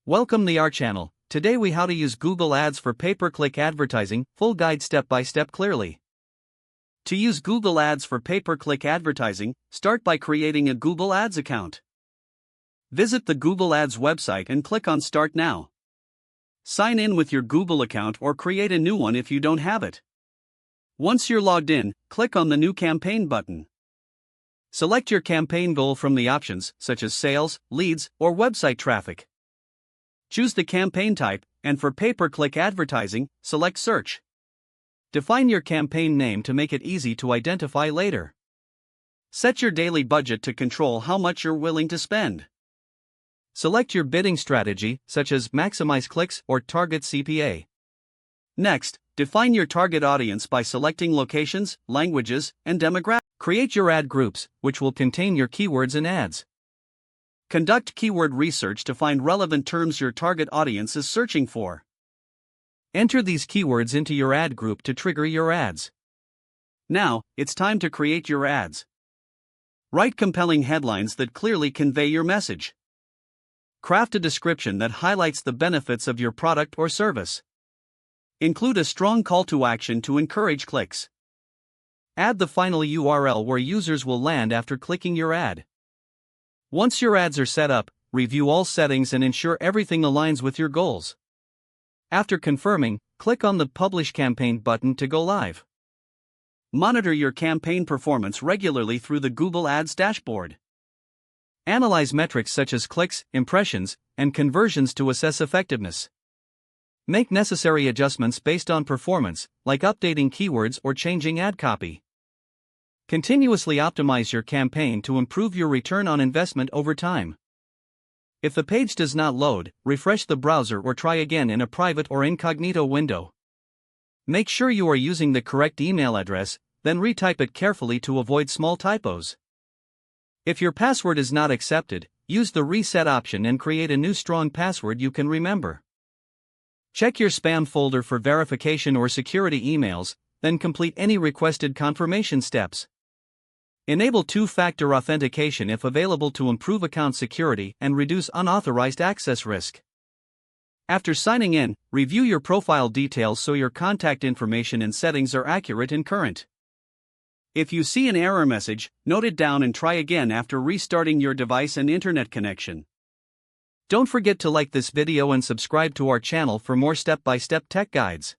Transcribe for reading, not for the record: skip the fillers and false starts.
Welcome to our channel. Today we how to use Google Ads for pay-per-click advertising, full guide step by step clearly. To use Google Ads for pay-per-click advertising, start by creating a Google Ads account. Visit the Google Ads website and click on Start Now. Sign in with your Google account or create a new one if you don't have it. Once you're logged in, click on the New Campaign button. Select your campaign goal from the options, such as sales, leads, or website traffic. Choose the campaign type, and for pay-per-click advertising, select Search. Define your campaign name to make it easy to identify later. Set your daily budget to control how much you're willing to spend. Select your bidding strategy, such as maximize clicks or target CPA. Next, define your target audience by selecting locations, languages, and demographics. Create your ad groups, which will contain your keywords and ads. Conduct keyword research to find relevant terms your target audience is searching for. Enter these keywords into your ad group to trigger your ads. Now, it's time to create your ads. Write compelling headlines that clearly convey your message. Craft a description that highlights the benefits of your product or service. Include a strong call to action to encourage clicks. Add the final URL where users will land after clicking your ad. Once your ads are set up, review all settings and ensure everything aligns with your goals. After confirming, click on the Publish Campaign button to go live. Monitor your campaign performance regularly through the Google Ads dashboard. Analyze metrics such as clicks, impressions, and conversions to assess effectiveness. Make necessary adjustments based on performance, like updating keywords or changing ad copy. Continuously optimize your campaign to improve your return on investment over time. If the page does not load, refresh the browser or try again in a private or incognito window. Make sure you are using the correct email address, then retype it carefully to avoid small typos. If your password is not accepted, use the reset option and create a new strong password you can remember. Check your spam folder for verification or security emails, then complete any requested confirmation steps. Enable two-factor authentication if available to improve account security and reduce unauthorized access risk. After signing in, review your profile details so your contact information and settings are accurate and current. If you see an error message, note it down and try again after restarting your device and internet connection. Don't forget to like this video and subscribe to our channel for more step-by-step tech guides.